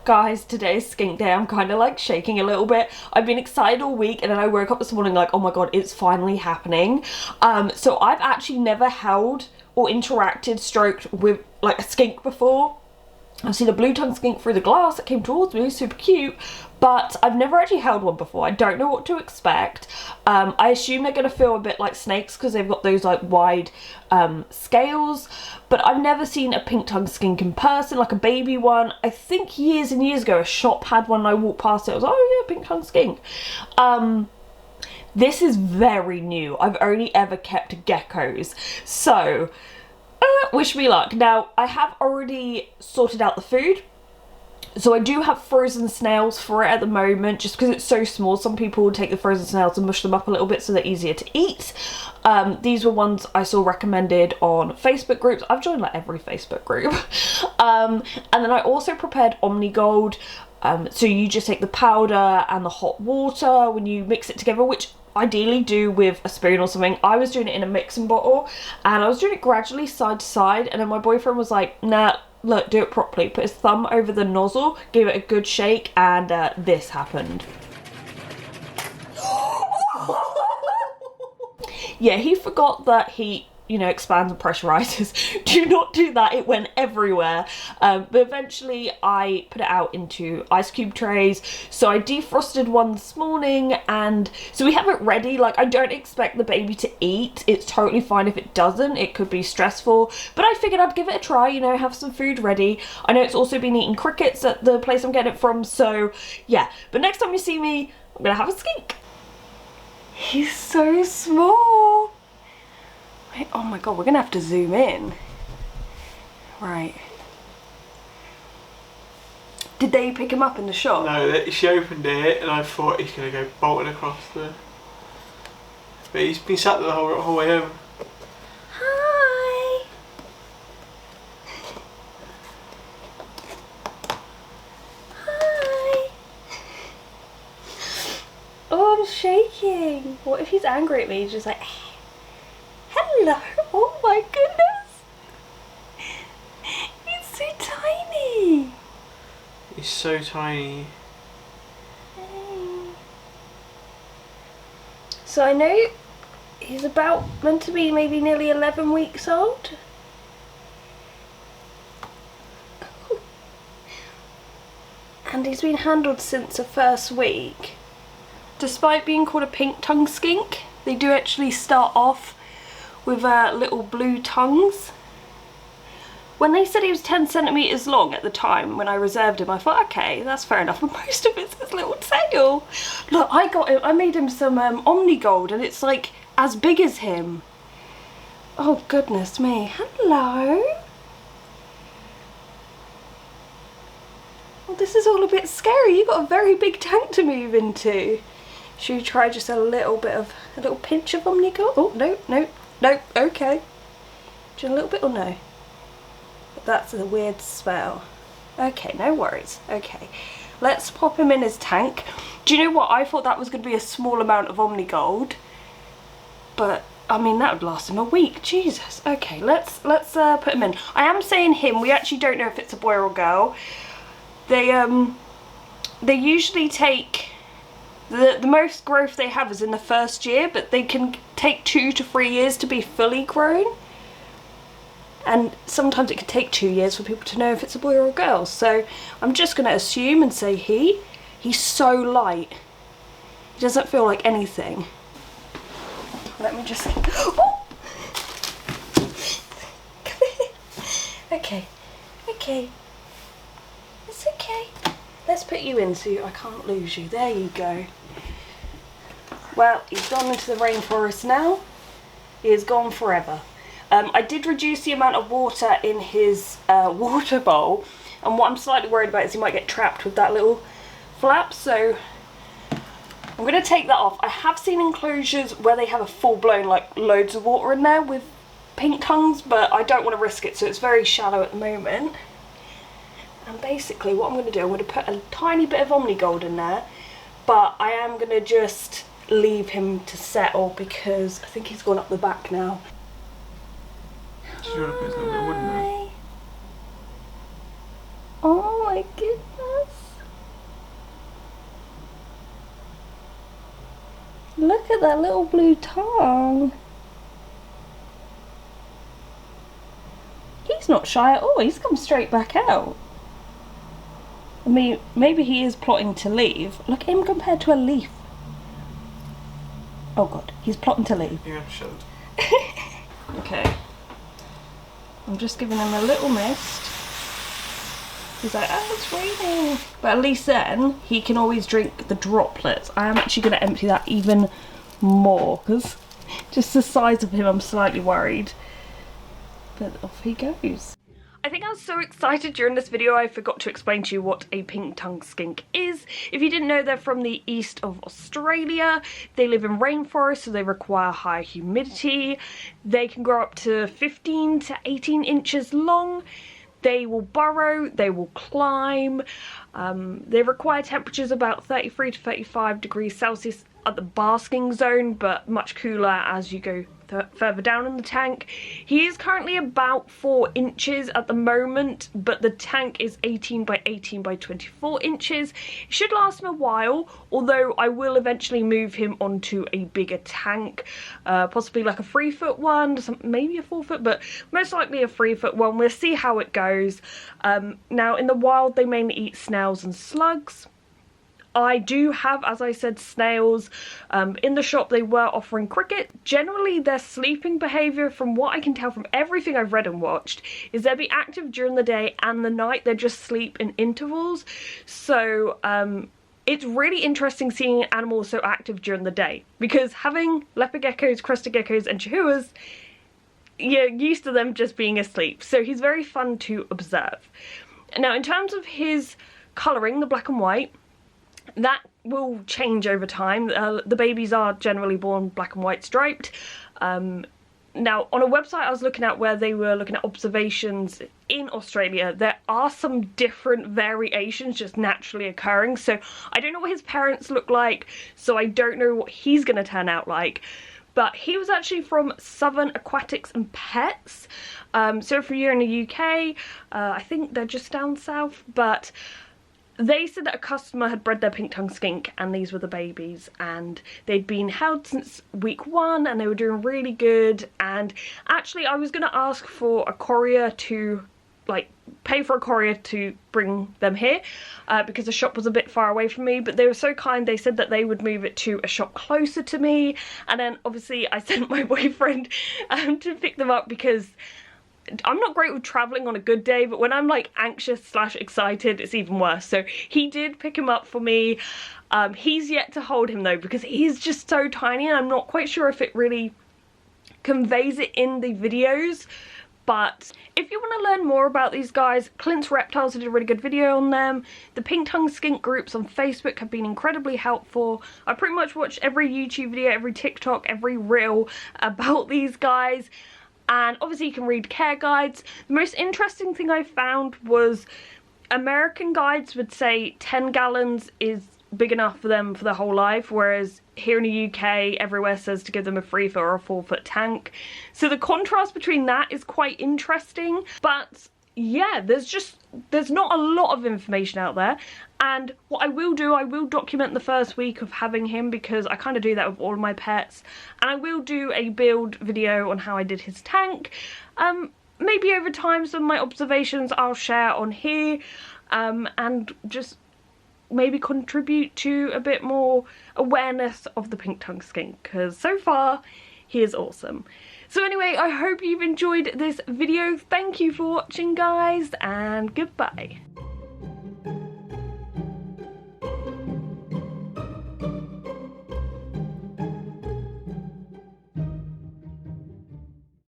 Guys, today's skink day. I'm kind of like shaking a little bit. I've been excited all week and then I woke up this morning like, oh my god, it's finally happening. So I've actually never held or interacted, stroked with like a skink before. I've seen a blue tongue skink through the glass that came towards me, super cute, but I've never actually held one before. I don't know what to expect. I assume they're going to feel a bit like snakes because they've got those like wide scales, but I've never seen a pink tongue skink in person, like a baby one. I think years and years ago a shop had one and I walked past it, I was like, oh yeah, pink tongue skink. This is very new. I've only ever kept geckos, so wish me luck. Now, I have already sorted out the food. So I do have frozen snails for it at the moment, just because it's so small. Some people would take the frozen snails and mush them up a little bit so they're easier to eat. These were ones I saw recommended on Facebook groups. I've joined like every Facebook group. And then I also prepared Omnigold. So you just take the powder and the hot water when you mix it together, which ideally do with a spoon or something. I was doing it in a mixing bottle and I was doing it gradually side to side, and then my boyfriend was like, nah, look, do it properly. Put his thumb over the nozzle, gave it a good shake, and this happened. Yeah, he forgot that he, you know, expands and pressurizes. Do not do that, it went everywhere. But eventually I put it out into ice cube trays. So I defrosted one this morning, and so we have it ready. Like, I don't expect the baby to eat. It's totally fine if it doesn't. It could be stressful, but I figured I'd give it a try, you know, have some food ready. I know it's also been eating crickets at the place I'm getting it from, so yeah. But next time you see me, I'm gonna have a skink. He's so small. Wait, oh my god, we're gonna have to zoom in. Right. Did they pick him up in the shop? No, she opened it and I thought he's gonna go bolting across the... But he's been sat there the whole way home. Hi! Hi! Oh, I'm shaking. What if he's angry at me? He's just like... Hello! Oh my goodness! He's so tiny! He's so tiny. Hey. So I know he's about meant to be maybe nearly 11 weeks old. And he's been handled since the first week. Despite being called a pink tongue skink, they do actually start off with little blue tongues. When they said he was 10 centimeters long at the time when I reserved him, I thought, okay, that's fair enough, but most of it's his little tail. Look, I made him some Omnigold and it's like as big as him. Oh goodness me, hello. Well, this is all a bit scary. You've got a very big tank to move into. Should we try just a little pinch of Omnigold? Oh, no, no. No, okay. Do you want a little bit or no? But that's a weird smell. Okay, no worries. Okay, let's pop him in his tank. Do you know what? I thought that was going to be a small amount of Omnigold, but I mean that would last him a week. Jesus. Okay, let's put him in. I am saying him. We actually don't know if it's a boy or a girl. They usually take. The most growth they have is in the first year, but they can take 2 to 3 years to be fully grown. And sometimes it can take 2 years for people to know if it's a boy or a girl. So I'm just going to assume and say he. He's so light. He doesn't feel like anything. Let me just... Oh! Come here. Okay. Okay. It's okay. Let's put you in so I can't lose you. There you go. Well, he's gone into the rainforest now. He is gone forever. I did reduce the amount of water in his water bowl, and what I'm slightly worried about is he might get trapped with that little flap, so I'm going to take that off. I have seen enclosures where they have a full-blown, like, loads of water in there with pink tongues, but I don't want to risk it, so it's very shallow at the moment. And basically what I'm going to do, I'm going to put a tiny bit of Omnigold in there, but I am going to just leave him to settle because I think he's gone up the back now. Hi. Oh my goodness. Look at that little blue tongue. He's not shy at all, he's come straight back out. I mean, maybe he is plotting to leave. Look at him compared to a leaf. Oh god, he's plotting to leave. Yeah, shut. Okay. I'm just giving him a little mist. He's like, oh, it's raining. But at least then, he can always drink the droplets. I am actually going to empty that even more, because just the size of him, I'm slightly worried. But off he goes. I think I was so excited during this video I forgot to explain to you what a pink-tongued skink is. If you didn't know, they're from the east of Australia. They live in rainforests, so they require high humidity. They can grow up to 15 to 18 inches long. They will burrow, they will climb. They require temperatures about 33 to 35 degrees Celsius at the basking zone, but much cooler as you go further down in the tank. He is currently about 4 inches at the moment, but the tank is 18 by 18 by 24 inches. It should last him a while, although I will eventually move him onto a bigger tank, possibly like a 3-foot one, maybe a 4-foot, but most likely a 3-foot one. We'll see how it goes. Now in the wild they mainly eat snails and slugs. I do have, as I said, snails. In the shop they were offering cricket. Generally their sleeping behaviour, from what I can tell from everything I've read and watched, is they'll be active during the day and the night. They just sleep in intervals. So it's really interesting seeing animals so active during the day, because having leopard geckos, crested geckos and chihuahuas, you're used to them just being asleep. So he's very fun to observe. Now in terms of his colouring, the black and white, that will change over time. The babies are generally born black and white striped. Now on a website I was looking at where they were looking at observations in Australia, there are some different variations just naturally occurring. So I don't know what his parents look like, so I don't know what he's going to turn out like. But he was actually from Southern Aquatics and Pets. So if you're in the UK, I think they're just down south, but they said that a customer had bred their pink-tongued skink and these were the babies, and they'd been held since week 1 and they were doing really good. And actually I was going to ask for a courier to, like, pay for a courier to bring them here because the shop was a bit far away from me, but they were so kind, they said that they would move it to a shop closer to me. And then obviously I sent my boyfriend to pick them up, because I'm not great with travelling on a good day, but when I'm like anxious / excited, it's even worse. So he did pick him up for me. He's yet to hold him though, because he's just so tiny and I'm not quite sure if it really conveys it in the videos. But if you want to learn more about these guys, Clint's Reptiles did a really good video on them. The pink-tongued skink groups on Facebook have been incredibly helpful. I pretty much watched every YouTube video, every TikTok, every reel about these guys. And obviously you can read care guides. The most interesting thing I found was American guides would say 10 gallons is big enough for them for their whole life, whereas here in the UK everywhere says to give them a 3-foot or a 4-foot tank. So the contrast between that is quite interesting. But yeah, there's not a lot of information out there. And what I will do, I will document the first week of having him, because I kind of do that with all of my pets. And I will do a build video on how I did his tank. Maybe over time some of my observations I'll share on here, and just maybe contribute to a bit more awareness of the pink-tongued skink, because so far he is awesome. So anyway, I hope you've enjoyed this video. Thank you for watching, guys, and goodbye.